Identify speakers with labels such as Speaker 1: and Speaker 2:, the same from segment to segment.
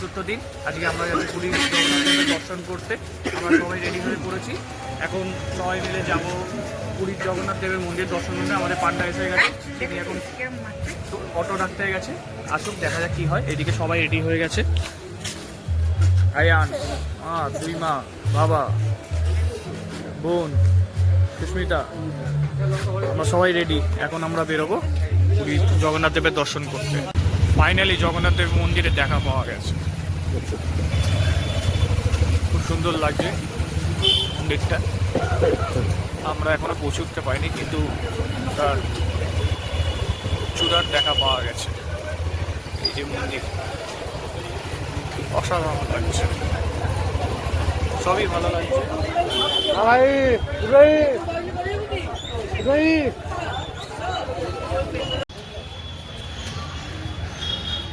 Speaker 1: চতুর্থ দিন। আজকে আমরা যাচ্ছি পুরীর জগন্নাথের দর্শন করতে। আমরা সবাই রেডি হয়ে পড়েছি। এখন সবাই মিলে যাব পুরীর জগন্নাথ দেবের মন্দির দর্শন করতে। আমাদের পান্ডা এসে গেছে, তিনি এখন অটো ডাকতে গেছে। আসুক, দেখা যাক কী হয়। এদিকে সবাই রেডি হয়ে গেছে। আয়ান, মা, দুই মা, বাবা, বোন, সুস্মিতা, আমরা সবাই রেডি। এখন আমরা বেরোবো পুরী জগন্নাথ দেবের দর্শন করতে। ফাইনালি জগন্নাথ দেব মন্দিরে দেখা পাওয়া গেছে। খুব সুন্দর লাগছে মন্দিরটা। আমরা এখনো পৌঁছে উঠতে পারিনি, কিন্তু তার চূড়ার দেখা পাওয়া গেছে। এই যে মন্দির, অসাধারণ লাগছে, সবই ভালো লাগছে।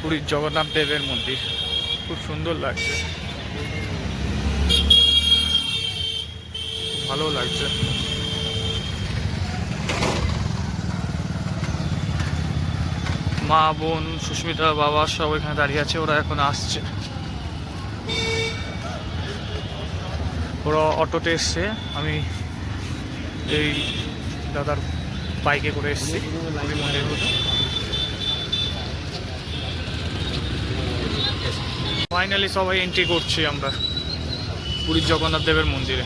Speaker 1: পুরীর জগন্নাথ দেবের মন্দির খুব সুন্দর লাগছে, ভালো লাগছে। মা, বোন, সুস্মিতা, বাবা সব এখানে দাঁড়িয়ে আছে। ওরা এখন আসছে। ওরা অটোতে এসছে, আমি এই দাদার বাইকে করে এসছি পুরী মন্দির মতো। ফাইনালি সবাই এন্ট্রি করছি আমরা পুরীর জগন্নাথ দেবের মন্দিরে।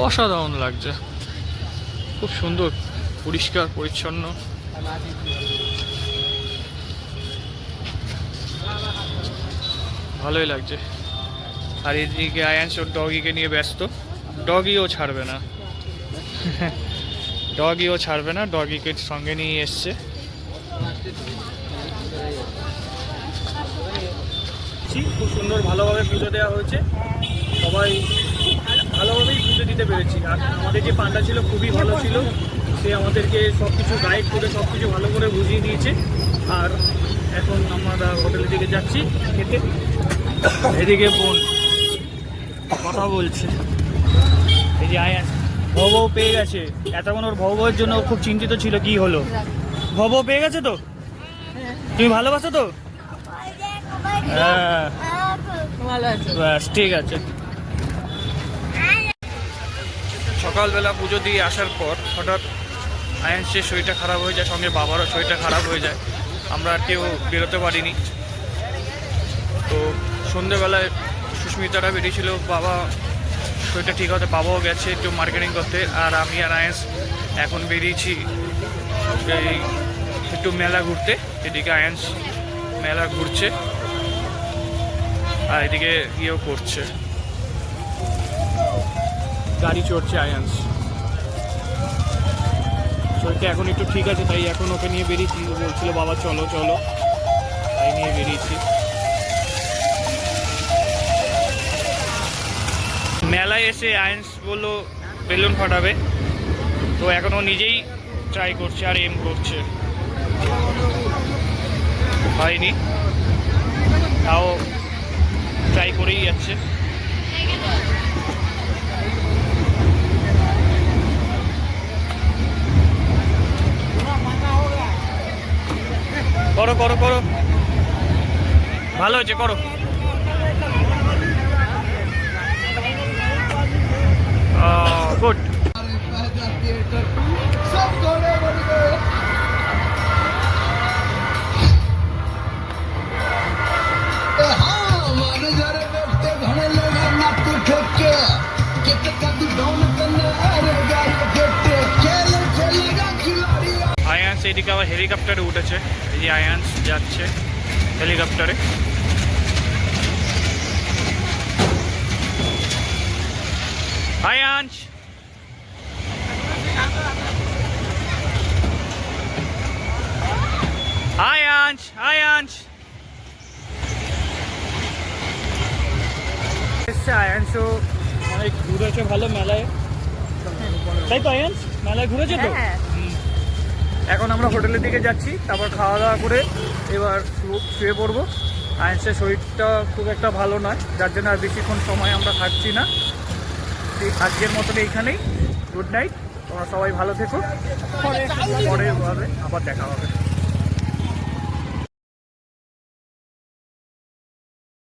Speaker 1: অসাধারণ লাগছে, খুব সুন্দর, পরিষ্কার পরিচ্ছন্ন। ভালোই লাগছে। আর এদিকে আয়ান্স ওর ডগিকে নিয়ে ব্যস্ত। ডগিও ছাড়বে না, ডগিকে সঙ্গে নিয়ে এসছে। খুব সুন্দর, ভালোভাবে পুজো দেওয়া হয়েছে। সবাই ভালোভাবেই পুজো দিতে পেরেছি। আর আমাদের যে পান্ডা ছিল খুবই ভালো ছিল, সে আমাদেরকে সব কিছু গাইড করে সব কিছু ভালো করে বুঝিয়ে দিয়েছে। আর এখন আমরা হোটেলের দিকে যাচ্ছি খেতে। এদিকে বোন কথা বলছে। এই যে আয়ান ভব পেয়ে গেছে। এতক্ষণ ওর ভবের জন্য খুব চিন্তিত ছিল, কি হলো। ভব পেয়ে গেছে তো? তুমি ভালোবাসো তো? হ্যাঁ, ব্যাস ঠিক আছে। সকালবেলা পুজো দিয়ে আসার পর হঠাৎ আয়ান্সের শরীরটা খারাপ হয়ে যায়, সঙ্গে বাবারও শরীরটা খারাপ হয়ে যায়। আমরা আর কেউ বেরোতে পারিনি। তো সন্ধ্যেবেলায় সুস্মিতারা বেরিয়েছিল, বাবা শরীরটা ঠিক হতে, বাবাও গেছে একটু মার্কেটিং করতে। আর আমি আর আয়ান্স এখন বেরিয়েছি এই একটু মেলা ঘুরতে। এদিকে আয়ান্স মেলা ঘুরছে আর এদিকে ইয়েও করছে, গাড়ি চড়ছে আয়ান্স। শরীরটা এখন একটু ঠিক আছে, তাই এখন ওকে নিয়ে বেরিয়েছি। বলছিল বাবা চলো চলো, তাই নিয়ে বেরিয়েছি। মেলায় এসে আয়ান্স বললো বেলুন ফাটাবে, তো এখন ও নিজেই ট্রাই করছে আর এম করছে। হয়নি, তাও ট্রাই করেই যাচ্ছে। করো করো করো, ভালো হয়েছে, করো। গুড। আয়ান্স এদিকে আবার হেলিকপ্টারে উঠেছে। এই যে আয়ান্স যাচ্ছে হেলিকপ্টারে। আয়ান্স, আয়ান্স, আয়ান্স এসছে। আয়ান্সও অনেক ঘুরেছে ভালো মেলায়, তাই তো আয়ান্স? মেলায় ঘুরেছে তো। এখন আমরা হোটেলের দিকে যাচ্ছি, তারপর খাওয়া দাওয়া করে এবার শুয়ে পড়বো। আয়ান্সের শরীরটা খুব একটা ভালো নয়, যার জন্য আর বেশিক্ষণ সময় আমরা থাকছি না। আজকের মতন এইখানেই, গুড নাইট। তোমরা সবাই ভালো থেকো, পরে আবার দেখা হবে।